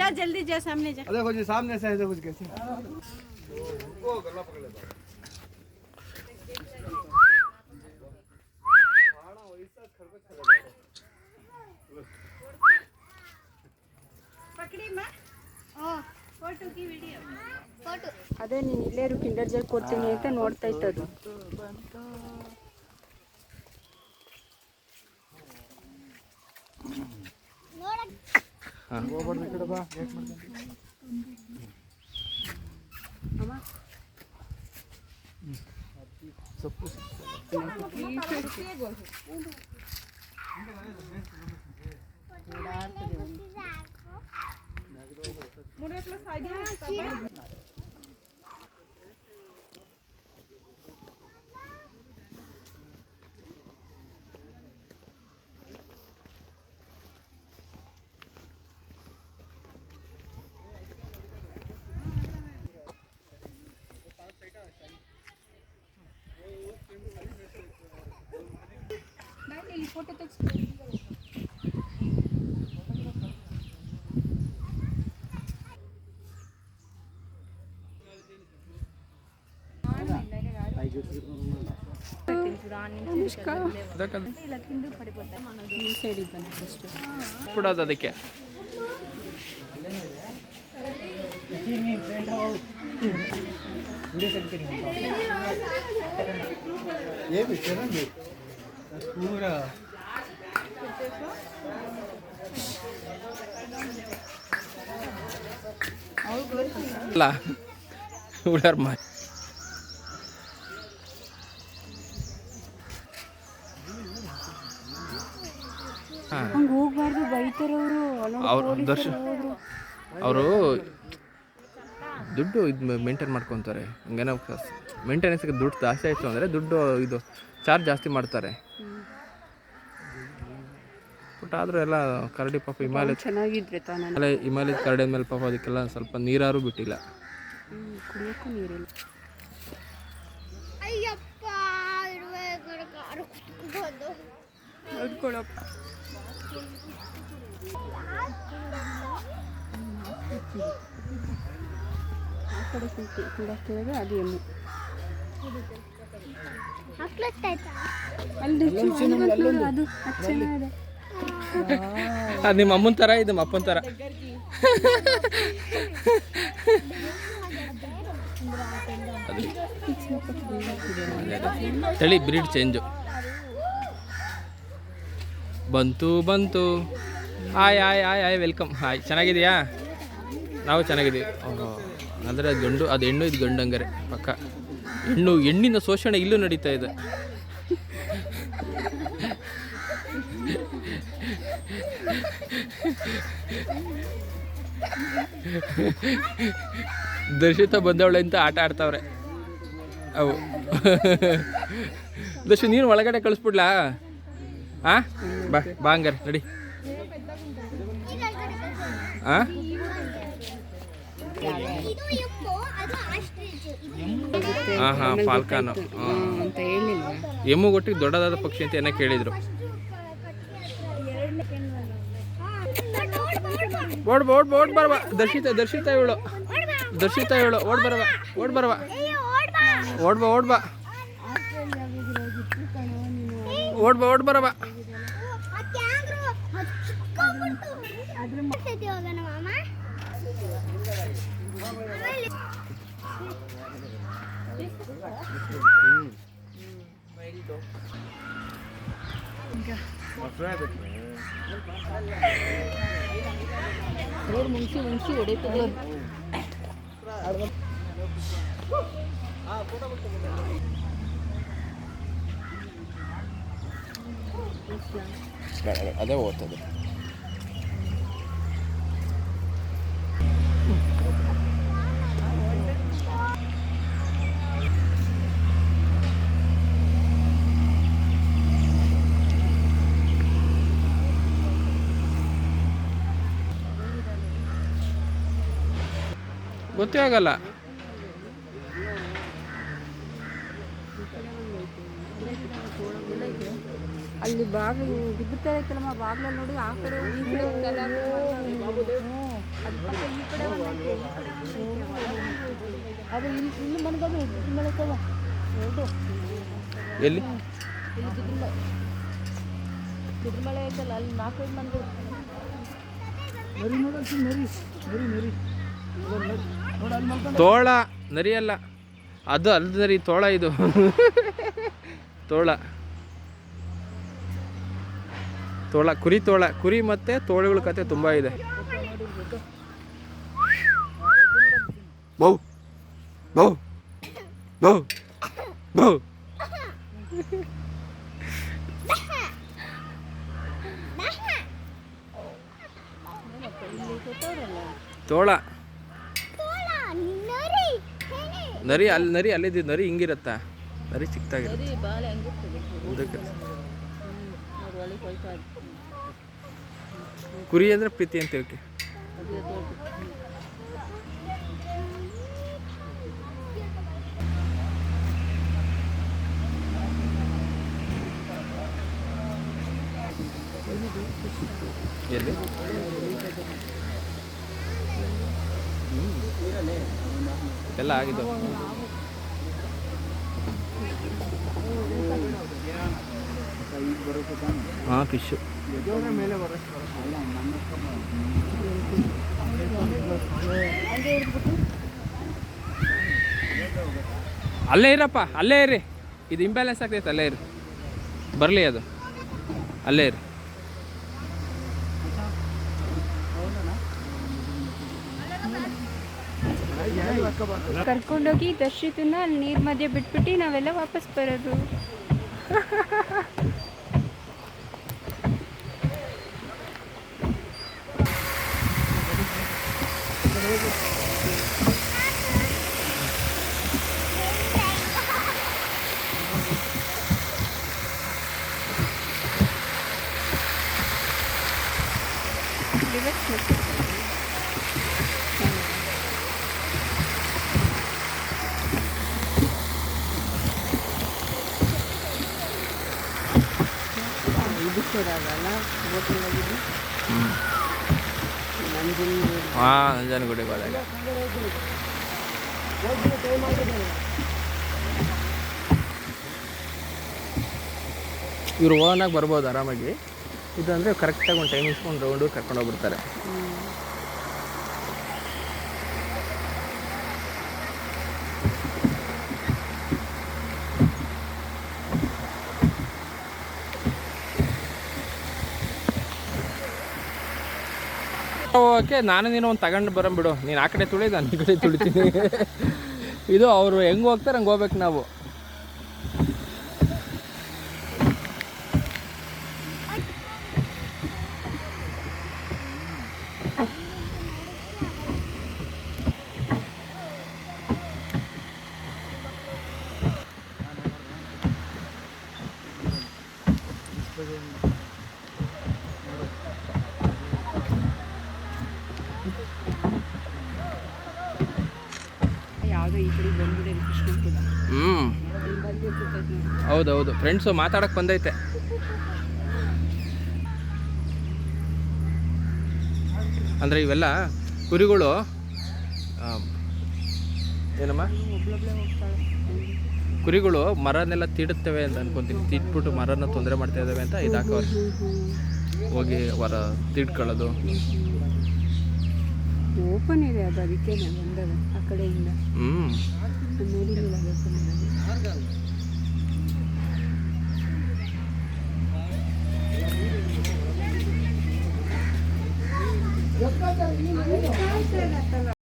जा जल्दी जा सामने जा। देखो जी सामने से है देखो कैसे ओ गला पकड़ ले पकड़ी मां ओ फोटो की वीडियो फोटो ಅದೇ ನೀನು ಇಲ್ಲೇ ಇರು ಕಿಂಡರ್ ಜಾಯ್ ಕೊಡ್ತೀನಿ ಅಂತ ನೋಡ್ತಾ ಇತ್ತು ಅದು ಹೋಗ್ಬಾರ್ದು ಕಡೆ ಬಾ ವೇಟ್ ಮಾಡ್ತೀನಿ ಅಮ್ಮ ಸೊಪ್ಪು ಫೋಟೋ ತೆಗೆಸಿ ಬಿಡೋದು ಅದಕ್ಕೆ पूरा ಅಲ್ಲ ಹುಡುಗರು ಮಾಡಿ ಹಂಗೆ ಹೋಗ್ಬಾರ್ದು ಬೈತಾರವರು ಅವರು ಅವರು ದುಡ್ಡು ಇದು ಮೇಂಟೈನ್ ಮಾಡ್ಕೊತಾರೆ ಹಂಗೇನೋ ಮೇಂಟೆನೆನ್ಸ್ಗೆ ದುಡ್ಡು ಜಾಸ್ತಿ ಆಯಿತು ಅಂದರೆ ದುಡ್ಡು ಇದು ಚಾರ್ಜ್ ಜಾಸ್ತಿ ಮಾಡ್ತಾರೆ ಬಟ್ ಆದರೂ ಎಲ್ಲ ಕರಡಿ ಪಾಪ ಹಿಮಾಲಯ ಚೆನ್ನಾಗಿದ್ರೆ ತಾನೇ ಅಲ್ಲ ಹಿಮಾಲಯದ ಕರಡಿ ಮೇಲೆ ಪಾಪ ಅದಕ್ಕೆಲ್ಲ ಸ್ವಲ್ಪ ನೀರಾರು ಬಿಟ್ಟಿಲ್ಲ ಕುಡಿಯೋಕ್ಕೂ ನೀರಿಲ್ಲ ಅಯ್ಯಪ್ಪ ನೋಡ್ಕೊಳಪ್ಪ ಆ ಕಡೆ ಕುಡಕ್ಕಿರೋದು ಅದು ಎಮ್ಮೆ ಅಲ್ಲಿ ಅದು ಚೆನ್ನಾಗಿದೆ ಅದು ನಿಮ್ಮ ಅಮ್ಮನ ಥರ ಇದು ನಮ್ಮ ಅಪ್ಪನ ಥರ ತಳಿ ಬ್ರೀಡ್ ಚೇಂಜು ಬಂತು hi hi hi hi welcome hi ಚೆನ್ನಾಗಿದೆಯಾ ನಾವು ಚೆನ್ನಾಗಿದ್ದೀವಿ ಅಂದರೆ ಅದು ಗಂಡು ಅದು ಹೆಣ್ಣು ಇದು ಗಂಡು ಹಂಗಾರೆ ಪಕ್ಕ ಹೆಣ್ಣಿನ ಶೋಷಣೆ ಇಲ್ಲೂ ನಡೀತಾ ಇದೆ ದರ್ಶಿತ ಬಂದವಳೆ ಅಂತ ಆಟ ಆಡ್ತಾವ್ರೆ ಅವು ದರ್ಶಿ ನೀನು ಒಳಗಡೆ ಕಳಿಸ್ಬಿಡ್ಲಾ ಹಾಂ ಬಾ ಹಂಗಾರೆ ನಡಿ ಹಾಂ ಹಾಂ ಫಾಲ್ಕಾನು ಅಂತ ಹೇಳಿಲ್ವಾ ಎಮ್ಮುಗೊಟ್ಟಿಗೆ ದೊಡ್ಡದಾದ ಪಕ್ಷಿ ಅಂತ ಏನೋ ಕೇಳಿದ್ರು ಓಡ್ ಬರವಾ ದರ್ಶಿತ ಇವಳು ಓಡ್ ಬರವಾ ಓಡ್ ಬರವಾ ರೋಡ್ ಮುಂಚೆ ಹೊಡೆಯುತ್ತದೆ ಅದೇ ಓದ್ತದೆ ಗೊತ್ತೇ ಆಗಲ್ಲ ಅಲ್ಲಿ ಬಾಗಿಲು ಬಿದ್ದುತ್ತಾ ಇತ್ತಲ್ಲಮ್ಮ ಬಾಗಿಲಲ್ಲಿ ನೋಡಿ ಆ ಕಡೆ ಈ ಕಡೆ ಈ ಕಡೆ ಒಂದು ಅದು ಇಲ್ಲಿ ಮನಗದು ಮೇಲೆ ಎರಡು ಎಲ್ಲಿ ಇಲ್ಲಿ ಬಿದ್ರಮಳೆ ಐತಲ್ಲ ಅಲ್ಲಿ 4-5 ಮನೆಗಳು. ನರಿ ನೋಡಲ್ಸಿ ನರಿ ನರಿ ನರಿ ನೋಡ ಅಲ್ಲಿ ಮಲ್ಕೊಂಡು ತೋಳ ನರಿ ಅಲ್ಲ, ಅದು ಅಲ್ದ ನರಿ, ತೋಳ ಇದು. ತೋಳ ತೋಳ ಕುರಿ, ತೋಳ ಕುರಿ ಮತ್ತು ತೋಳಗಳ ಕತೆ ತುಂಬ ಇದೆ. ಬೌ ಬೌ ಬೌ ಬೌ. ತೋಳ ನರಿ ಅಲ್ಲಿ, ನರಿ ಅಲ್ಲಿದ್ದು ನರಿ ಹಿಂಗಿರತ್ತಾ? ನರಿ ಚಿಕ್ಕದಾಗಿರುತ್ತೆ ನರಿ ಬಾಳೆ ಹಂಗಿರ್ತದೆ. ಅದಕ್ಕೆ. ಅವ್ರು ಒಳಗೆ ಹೋಯ್ತಾ ಇದ್ರು. ಕುರಿ ಅಂದರೆ ಪ್ರೀತಿ ಅಂತ ಹೇಳ್ಕೆ. ಅದೇ ದೊಡ್ಡ. ಎಲ್ಲಿ ಎಲ್ಲ ಆಗಿದ್ದು. ಹಾಂ ಫಿಶ್ಶು ಮೇಲೆ ಬರೋಷ್ಟು ಅಲ್ಲೇ ಇರಪ್ಪ, ಅಲ್ಲೇ ಇರಿ. ಇದು ಇಂಬ್ಯಾಲೆನ್ಸ್ ಆಗ್ತೈತೆ, ಅಲ್ಲೇ ಇರಿ. ಬರಲಿ ಅದು, ಅಲ್ಲೇ ಇರಿ. ಕರ್ಕೊಂಡೋಗಿ ದರ್ಶಿತನ ಅಲ್ಲಿ ನೀರ್ ಮಧ್ಯೆ ಬಿಟ್ಬಿಟ್ಟು ನಾವೆಲ್ಲ ವಾಪಸ್ ಬರೋದು. ಹಾಂ, ನಂಜನಗೂಡಿಗೆ ಹೋದಾಗ ಇವ್ರು ಓನಾಗಿ ಬರ್ಬೋದು ಆರಾಮಾಗಿ. ಇದಂದರೆ ಕರೆಕ್ಟಾಗಿ ಒಂದು ಟೈಮ್ ಇಸ್ಕೊಂಡು ರೌಂಡು ಕರ್ಕೊಂಡು ಹೋಗ್ಬಿಡ್ತಾರೆ. ಓಕೆ, ನಾನು ನೀನು ಒಂದು ತಗೊಂಡು ಬರಂಬಿಡು. ನೀನು ಆ ಕಡೆ ತುಳಿ, ನಾನು ಈ ಕಡೆ ತುಳಿತೀನಿ. ಇದು ಅವರು ಹೆಂಗೆ ಹೋಗ್ತಾರೆ ಹಂಗೆ ಹೋಗ್ಬೇಕು ನಾವು. ಯಾವುದೋ ಈ ಕಡೆ ಬಂದ್ಬಿಡೆ ಕೃಷ್ಣಪುರ. ಹೌದೌದು, ಫ್ರೆಂಡ್ಸು ಮಾತಾಡೋಕ್ಕೆ ಬಂದೈತೆ. ಅಂದರೆ ಇವೆಲ್ಲ ಕುರಿಗಳು ಏನಮ್ಮ, ಕುರಿಗಳು ಮರನೆಲ್ಲ ತೀಡುತ್ತವೆ ಅಂತ ಅನ್ಕೊಂತೀನಿ. ತೀಟ್ಬಿಟ್ಟು ಮರನ ತೊಂದರೆ ಮಾಡ್ತಾ ಇದ್ದಾವೆ ಅಂತ ಇದಾಕವ್ರೆ. ಹೋಗಿ ಅವರ ತೀಡ್ಕೊಳ್ಳೋದು. ಓಪನ್ ಇದೆ ಅದು, ಅದಕ್ಕೆ ನಾನು ಬಂದದ ಆ ಕಡೆಯಿಂದ ನೋಡಿಲ್ಲ ಓಪನ್ ಇದೆ.